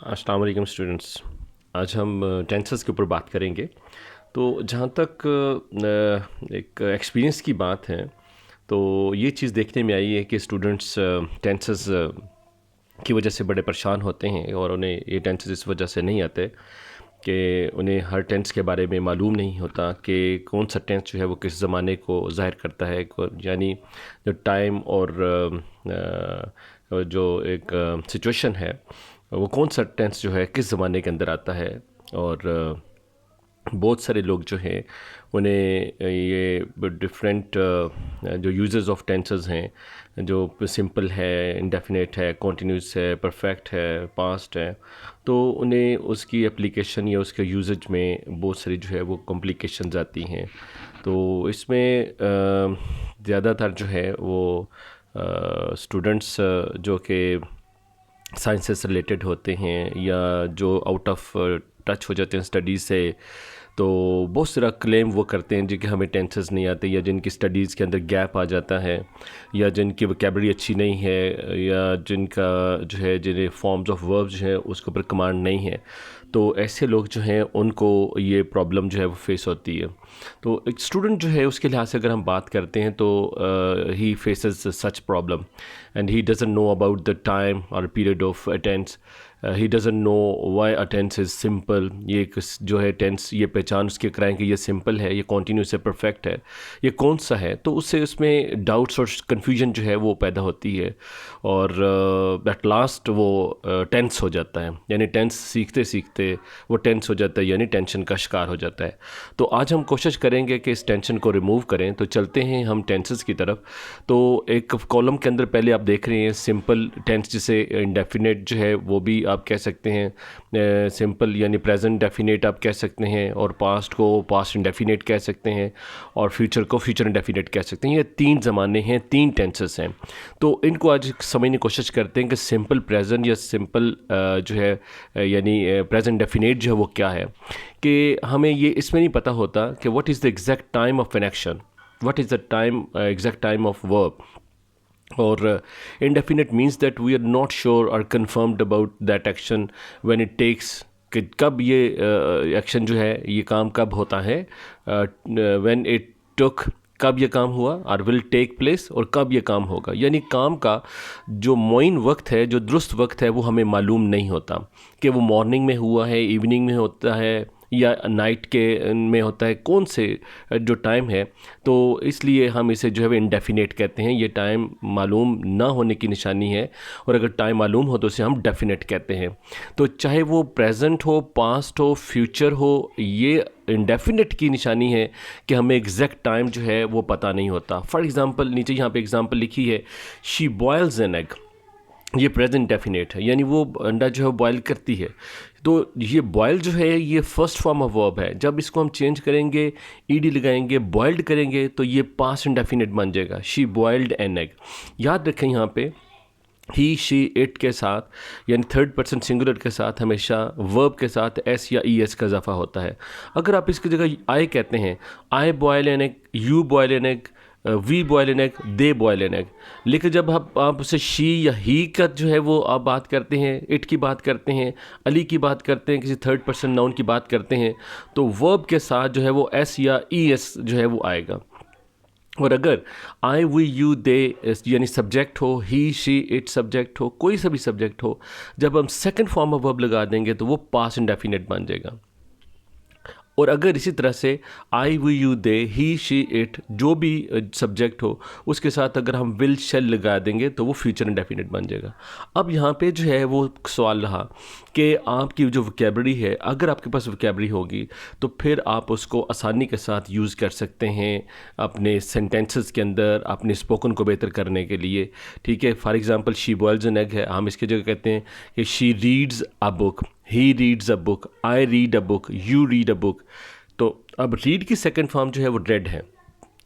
अस्सलाम वालेकुम स्टूडेंट्स। आज हम टेंसेस के ऊपर बात करेंगे। तो जहाँ तक एक एक्सपीरियंस की बात है, तो ये चीज़ देखने में आई है कि स्टूडेंट्स टेंसेस की वजह से बड़े परेशान होते हैं, और उन्हें ये टेंसेस इस वजह से नहीं आते कि उन्हें हर टेंस के बारे में मालूम नहीं होता कि कौन सा टेंस जो है वो किस ज़माने को ज़ाहिर करता है। यानी जो टाइम और जो एक सिचुएशन है, वो कौन सा टेंस जो है किस ज़माने के अंदर आता है। और बहुत सारे लोग जो हैं उन्हें ये डिफरेंट जो यूजर्स ऑफ टेंसेस हैं, जो सिंपल है, इंडेफिनेट है, कॉन्टिन्यूस है, परफेक्ट है, पास्ट है, तो उन्हें उसकी एप्लीकेशन या उसके यूजेज में बहुत सारी जो है वो कॉम्प्लिकेशंस आती हैं। तो इसमें ज़्यादातर जो है वो स्टूडेंट्स जो कि साइंस से रिलेटेड होते हैं या जो आउट ऑफ टच हो जाते हैं स्टडीज़ से, तो बहुत सारा क्लेम वो करते हैं जी कि हमें टेंसेस नहीं आते, या जिनकी स्टडीज़ के अंदर गैप आ जाता है, या जिनकी वोकैबुलरी अच्छी नहीं है, या जिनका जो है जिन्हें फॉर्म्स ऑफ वर्ब्स जो है उसके ऊपर कमांड नहीं है। तो ऐसे लोग जो हैं उनको ये प्रॉब्लम जो है वो फेस होती है। तो एक स्टूडेंट जो है उसके लिहाज से अगर हम बात करते हैं तो he faces such problem, and he doesn't know about the time और period of tense. He doesn't know why a tense is simple. ये जो है टेंस, ये पहचान उसके कराएं कि ये सिंपल है, ये कॉन्टीन्यूस है, परफेक्ट है, ये कौन सा है। तो उससे उसमें डाउट्स और कन्फ्यूजन जो है वो पैदा होती है, और एट लास्ट वो टेंस हो जाता है। यानी टेंस सीखते सीखते वो टेंस हो जाता है, यानी टेंशन का शिकार हो जाता है। तो आज हम कोशिश करेंगे कि इस टेंशन को रिमूव करें। तो चलते हैं हम टेंसेस की तरफ। तो एक कॉलम के अंदर पहले आप देख रहे हैं सिंपल टेंस, जिसे इंडेफिनेट जो है वो भी आप कह सकते हैं, सिंपल यानी प्रेजेंट डेफिनेट आप कह सकते हैं, और पास्ट को पास्ट इंडेफिनेट कह सकते हैं, और फ्यूचर को फ्यूचर इंडेफिनेट कह सकते हैं। ये तीन ज़माने हैं, तीन टेंसेस हैं। तो इनको आज समझने की कोशिश करते हैं कि सिंपल प्रेजेंट या सिंपल जो है यानी प्रेजेंट डेफिनेट जो है वो क्या है। कि हमें ये इसमें नहीं पता होता कि what is the exact time of an action, what is the time exact time of verb. और indefinite means that we are not sure or confirmed about that action when it takes, कि कब ये action जो है, ये काम कब होता है, when it took, कब ये काम हुआ, और विल टेक प्लेस, और कब ये काम होगा। यानी काम का जो मुअय्यन वक्त है, जो दुरुस्त वक्त है, वो हमें मालूम नहीं होता कि वो मॉर्निंग में हुआ है, इवनिंग में होता है, या नाइट के में होता है, कौन से जो टाइम है। तो इसलिए हम इसे जो है इंडेफिनेट कहते हैं। ये टाइम मालूम ना होने की निशानी है, और अगर टाइम मालूम हो तो उसे हम डेफिनेट कहते हैं। तो चाहे वो प्रेजेंट हो, पास्ट हो, फ्यूचर हो, ये इंडेफिनेट की निशानी है कि हमें एग्जैक्ट टाइम जो है वो पता नहीं होता। फॉर एग्ज़ाम्पल, नीचे यहाँ पे एग्ज़ाम्पल लिखी है, शी बॉयल्स एन एग। ये प्रेजेंट डेफिनेट है, यानी वो अंडा जो है बॉयल करती है। तो ये बॉयल जो है ये फर्स्ट फॉर्म ऑफ वर्ब है। जब इसको हम चेंज करेंगे, ईडी लगाएंगे, बॉयल्ड करेंगे, तो ये पास्ट इंडेफिनेट बन जाएगा, शी बॉयल्ड एन एग। याद रखें यहाँ पे ही, शी, इट के साथ, यानी थर्ड पर्सन सिंगुलर के साथ हमेशा वर्ब के साथ एस या ई एस का इजाफा होता है। अगर आप इसकी जगह आई कहते हैं, I boil an egg, you boil an egg, we boil an egg, they boil an egg. लेकिन जब आप उसे शी या ही का जो है वो आप बात करते हैं, इट की बात करते हैं, अली की बात करते हैं, किसी थर्ड पर्सन नाउन की बात करते हैं, तो वर्ब के साथ जो है वो एस या ई एस जो है वो आएगा। और अगर आई, वी, यू, दे यानी सब्जेक्ट हो, ही, शी, इट सब्जेक्ट हो, कोई सा भी सब्जेक्ट हो, जब हम सेकंड फॉर्म ऑफ वर्ब लगा देंगे तो वो पास्ट इंडेफिनेट बन जाएगा। और अगर इसी तरह से I, we, you, they, he, she, it जो भी सब्जेक्ट हो, उसके साथ अगर हम विल, शेल लगा देंगे तो वो फ्यूचर इंडेफिनेट बन जाएगा। अब यहाँ पे जो है वो सवाल रहा कि आपकी जो वोकैबुलरी है, अगर आपके पास वोकैबुलरी होगी तो फिर आप उसको आसानी के साथ यूज़ कर सकते हैं अपने सेंटेंसेस के अंदर, अपने स्पोकन को बेहतर करने के लिए। ठीक है, for example she boils an egg है, हम इसकी जगह कहते हैं कि she reads a book, he reads a book, I read a book, you read a book. तो अब रीड की सेकंड फॉर्म जो है वो रेड है,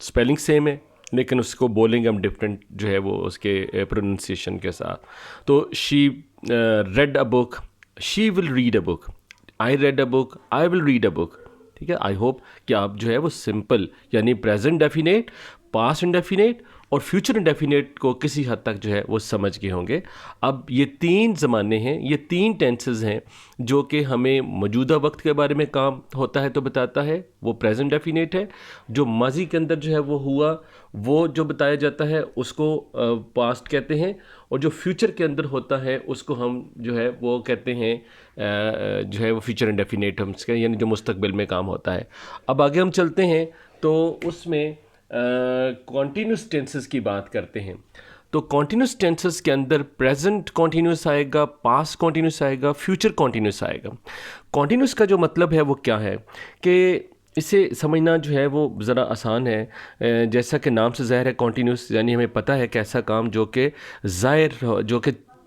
स्पेलिंग सेम है, लेकिन उसको बोलेंगे हम डिफरेंट जो है वो उसके प्रोनाउंसिएशन के साथ। तो she red a book, she will read a book, I read a book, I will read a book. ठीक है, आई होप कि आप जो है वो सिंपल यानी प्रेजेंट डेफिनेट, पास्ट इंडेफिनेट और फ्यूचर इंडेफिनिट को किसी हद तक जो है वो समझ गए होंगे। अब ये 3 ज़माने हैं, ये 3 टेंसेस हैं जो कि हमें मौजूदा वक्त के बारे में काम होता है तो बताता है, वो प्रेजेंट डेफिनेट है। जो माजी के अंदर जो है वो हुआ, वो जो बताया जाता है उसको पास्ट कहते हैं, और जो फ्यूचर के अंदर होता है उसको हम जो है वो कहते हैं जो है वो फ्यूचर इंडेफिनेट हम इसके, यानी जो मुस्तकबिल में काम होता है। अब आगे हम चलते हैं तो उसमें कॉन्टीन्यूस टेंसेस की बात करते हैं। तो कॉन्टीन्यूस टेंसेस के अंदर प्रेजेंट कॉन्टीन्यूस आएगा, पास्ट कॉन्टीन्यूस आएगा, फ्यूचर कॉन्टीन्यूस आएगा। कॉन्टीन्यूस का जो मतलब है वो क्या है कि इसे समझना जो है वो ज़रा आसान है। जैसा कि नाम से ज़ाहिर है कॉन्टीन्यूस, यानी हमें पता है कि ऐसा काम जो कि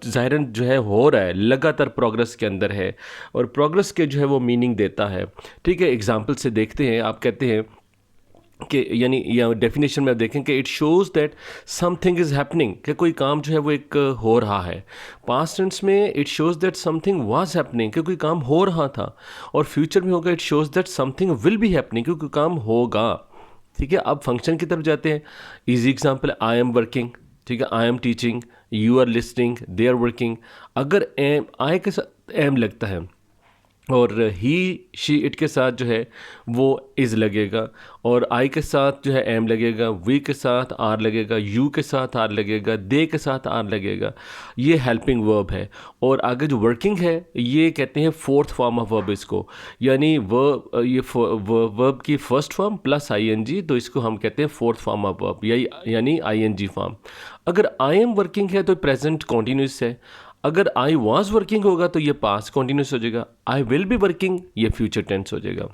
ज़ाहिरन जो है हो रहा है, लगातार प्रोग्रेस के अंदर है, और प्रोग्रेस के जो है वो मीनिंग देता है। ठीक है, एग्जांपल से देखते हैं। आप कहते हैं कि यानी या डेफिनेशन में आप देखें कि it shows that something is happening, कि कोई काम जो है वो एक हो रहा है। पास्ट टेंस में it shows that something was happening, कि कोई काम हो रहा था, और फ्यूचर में होगा it shows that something will be happening, कि कोई काम होगा। ठीक है, अब फंक्शन की तरफ जाते हैं। Easy example, I am working, ठीक है, I am teaching, you are listening, they are working. अगर एम आई के साथ एम लगता है और ही शी इट के साथ जो है वो इज़ लगेगा, और आई के साथ जो है एम लगेगा, वी के साथ आर लगेगा, यू के साथ आर लगेगा, दे के साथ आर लगेगा। ये हेल्पिंग वर्ब है। और आगे जो वर्किंग है ये कहते हैं फोर्थ फॉर्म ऑफ वर्ब इसको, यानी वर्ब, ये वर्ब की फर्स्ट फॉर्म प्लस आईएनजी, तो इसको हम कहते हैं फोर्थ फॉर्म ऑफ वर्ब, यानी आईएनजी फॉर्म। अगर आई एम वर्किंग है तो प्रेजेंट कॉन्टीन्यूस है। अगर आई वॉज वर्किंग होगा तो ये पास्ट कॉन्टीन्यूस हो जाएगा। आई विल बी वर्किंग ये फ्यूचर टेंस हो जाएगा।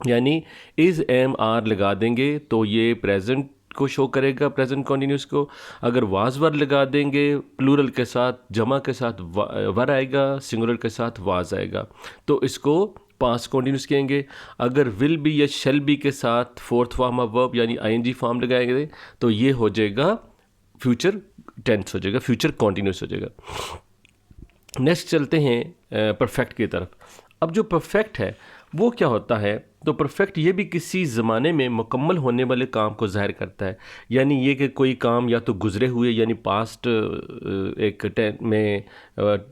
यानी इज़ एम आर लगा देंगे तो ये प्रेजेंट को शो करेगा, प्रेजेंट कॉन्टीन्यूस को। अगर वाज वर लगा देंगे प्लूरल के साथ, जमा के साथ वर आएगा, सिंगुलर के साथ वाज आएगा, तो इसको पास्ट कॉन्टीन्यूस कहेंगे। अगर विल बी या शेल बी के साथ फोर्थ फॉर्म ऑफ वर्ब यानी आईएनजी फॉर्म लगाएंगे तो ये हो जाएगा फ्यूचर टेंस हो जाएगा, फ्यूचर कॉन्टीन्यूस हो जाएगा। नेक्स्ट चलते हैं परफेक्ट की तरफ। अब जो परफेक्ट है वो क्या होता है, तो परफेक्ट ये भी किसी ज़माने में मुकम्मल होने वाले काम को ज़ाहिर करता है। यानी ये कि कोई काम या तो गुज़रे हुए यानी पास्ट एक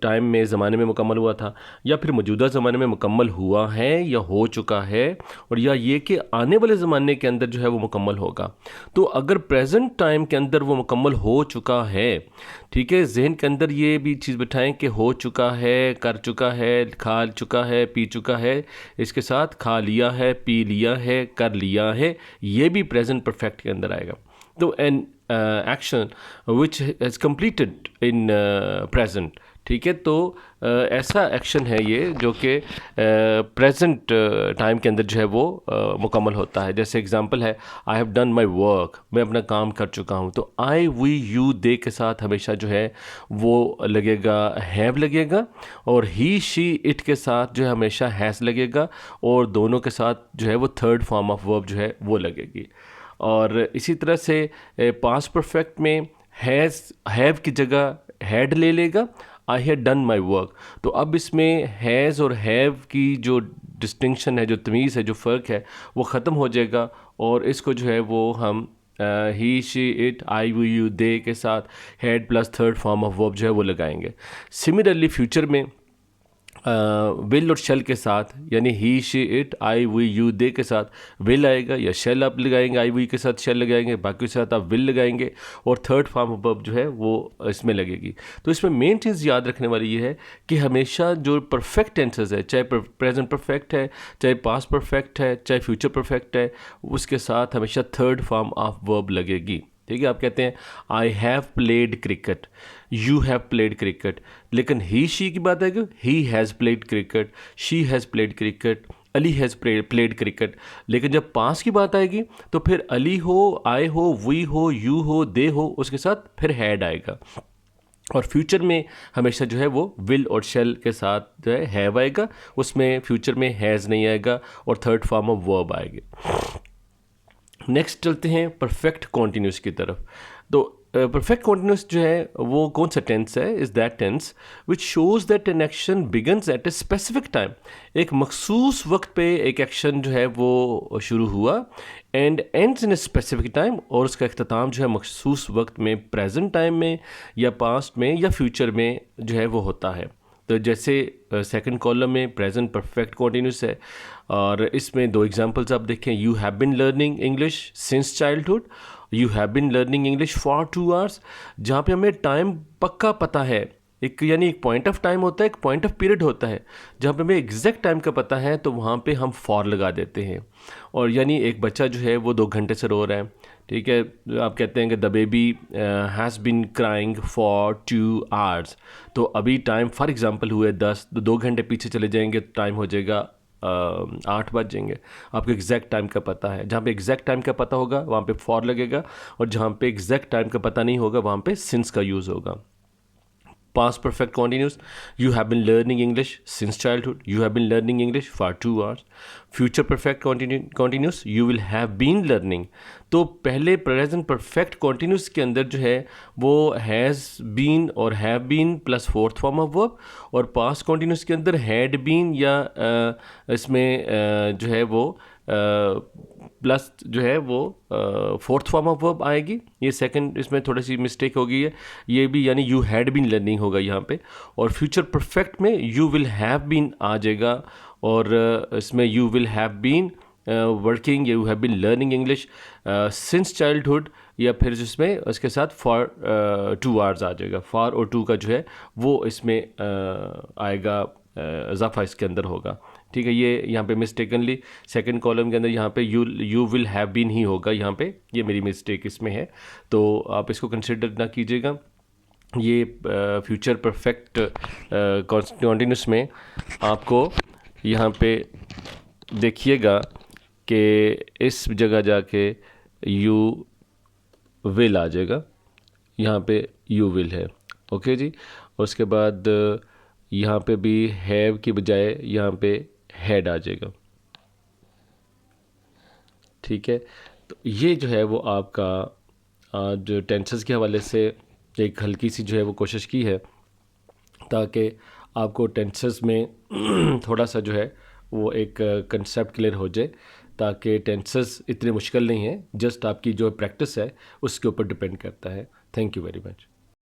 टाइम में ज़माने में मुकम्मल हुआ था, या फिर मौजूदा ज़माने में मुकम्मल हुआ है या हो चुका है, और या ये कि आने वाले ज़माने के अंदर जो है वो मुकम्मल होगा। तो अगर प्रेजेंट टाइम के अंदर वो मुकम्मल हो चुका है, ठीक है, जहन के अंदर ये भी चीज़ बिठाएं कि हो चुका है, कर चुका है, खा चुका है, पी चुका है, इसके साथ खा लिया है, पी लिया है, कर लिया है, ये भी प्रेजेंट परफेक्ट के अंदर आएगा। तो an action which has completed in present, ठीक है, तो ऐसा एक्शन है ये जो कि प्रेजेंट टाइम के अंदर जो है वो मुकम्मल होता है। जैसे एग्जांपल है, I have done my work, मैं अपना काम कर चुका हूँ। तो आई वी यू दे के साथ हमेशा जो है वो लगेगा हैव लगेगा, और ही शी इट के साथ जो है हमेशा हैज़ लगेगा, और दोनों के साथ जो है वो थर्ड फॉर्म ऑफ वर्ब जो है वो लगेगी। और इसी तरह से पास्ट परफेक्ट में हैव की जगह हैड ले लेगा, I had done my work. तो अब इसमें हैज़ और हैव की जो डिस्टिंक्शन है, जो तमीज़ है, जो फ़र्क है, वो ख़त्म हो जाएगा, और इसको जो है वो हम he she it I we you they के साथ had plus third form of verb जो है वो लगाएंगे। सिमिलरली फ्यूचर में विल और शेल के साथ, यानी he she it I we you they के साथ विल आएगा, या शेल आप लगाएंगे, आई वी के साथ शेल लगाएंगे, बाकी के साथ आप विल लगाएंगे, और थर्ड फॉर्म ऑफ वर्ब जो है वो इसमें लगेगी। तो इसमें मेन चीज़ याद रखने वाली ये है कि हमेशा जो परफेक्ट टेंसेस है, चाहे प्रेजेंट परफेक्ट है, चाहे पास्ट परफेक्ट है, चाहे फ्यूचर परफेक्ट है, उसके साथ हमेशा थर्ड फॉर्म ऑफ वर्ब लगेगी। ठीक है, आप कहते हैं I have played cricket, you have played cricket, लेकिन ही शी की बात आएगी, he has played cricket, she has played cricket, Ali has played cricket. लेकिन जब पास की बात आएगी तो फिर अली हो, आई हो, वी हो, यू हो, दे हो, उसके साथ फिर हैड आएगा। और फ्यूचर में हमेशा जो है वो विल और शेल के साथ जो है हैव आएगा, उसमें फ्यूचर में हैज़ नहीं आएगा, और थर्ड फॉर्म ऑफ वर्ब आएगी। नेक्स्ट चलते हैं परफेक्ट कॉन्टीन्यूस की तरफ। तो परफेक्ट कॉन्टिन्यूस जो है वो कौन सा टेंस है? Is that tense which shows that an action begins at a specific time. एक मखसूस वक्त पे एक एक्शन जो है वो शुरू हुआ, and ends in A specific time, और उसका अख्ताम जो है मखसूस वक्त में, प्रेजेंट टाइम में या पास्ट में या फ्यूचर में जो है वो होता है। तो जैसे सेकंड कॉलम में प्रेजेंट परफेक्ट कॉन्टिन्यूस है, और इसमें दो एग्जांपल्स आप देखें, you have been learning English since childhood, you have been learning English for 2 hours, जहाँ पे हमें टाइम पक्का पता है। एक यानी एक पॉइंट ऑफ टाइम होता है, एक पॉइंट ऑफ पीरियड होता है, जहाँ पे हमें एग्जैक्ट टाइम का पता है तो वहाँ पे हम फॉर लगा देते हैं। और यानी एक बच्चा जो है वो 2 घंटे से रो रहा है, ठीक है, आप कहते हैं कि the baby has been crying for 2 hours, तो अभी टाइम फॉर एग्जांपल हुए 10, तो 2 घंटे पीछे चले जाएंगे तो टाइम हो जाएगा 8 बज जाएंगे। आपको एग्जैक्ट टाइम का पता है, जहाँ पे एग्जैक्ट टाइम का पता होगा वहाँ पे फॉर लगेगा, और जहाँ पे एग्जैक्ट टाइम का पता नहीं होगा वहाँ पे सिंस का यूज़ होगा। Past perfect continuous, you have been learning English since childhood, you have been learning English for 2 hours. Future perfect continuous, you will have been learning। तो पहले प्रेजेंट परफेक्ट कॉन्टीन्यूस के अंदर जो है वो हैज़ बीन और have been plus fourth form of verb, और past continuous के अंदर हैड बीन या इसमें जो है वो प्लस जो है वो फोर्थ फॉर्म ऑफ वर्ब आएगी। ये सेकंड इसमें थोड़ी सी मिस्टेक हो गई है, ये भी यानी यू हैड बीन लर्निंग होगा यहाँ पे, और फ्यूचर परफेक्ट में यू विल हैव बीन आ जाएगा, और इसमें you will have been working, you have been learning English since childhood, या फिर जिसमें उसके साथ फॉर 2 आवर्स आ जाएगा। फॉर और 2 का जो है वो इसमें आएगा, इजाफा इसके अंदर होगा, ठीक है। ये यहाँ पे मिस्टेकनली सेकंड कॉलम के अंदर यहाँ पे यू विल हैव बीन ही होगा, यहाँ पे ये मेरी मिस्टेक इसमें है, तो आप इसको कंसिडर ना कीजिएगा। ये फ्यूचर परफेक्ट कॉन्टिन्यूस में आपको यहाँ पे देखिएगा कि इस जगह जाके यू विल आ जाएगा, यहाँ पे यू विल है, ओके जी। और उसके बाद यहाँ पे भी हैव की बजाय यहाँ पे हैड आ जाएगा, ठीक है। तो ये जो है वो आपका आज टेंसेस के हवाले से एक हल्की सी जो है वो कोशिश की है, ताकि आपको टेंसेस में थोड़ा सा जो है वो एक कंसेप्ट क्लियर हो जाए, ताकि टेंसेस इतने मुश्किल नहीं है, जस्ट आपकी जो प्रैक्टिस है उसके ऊपर डिपेंड करता है। Thank you very much.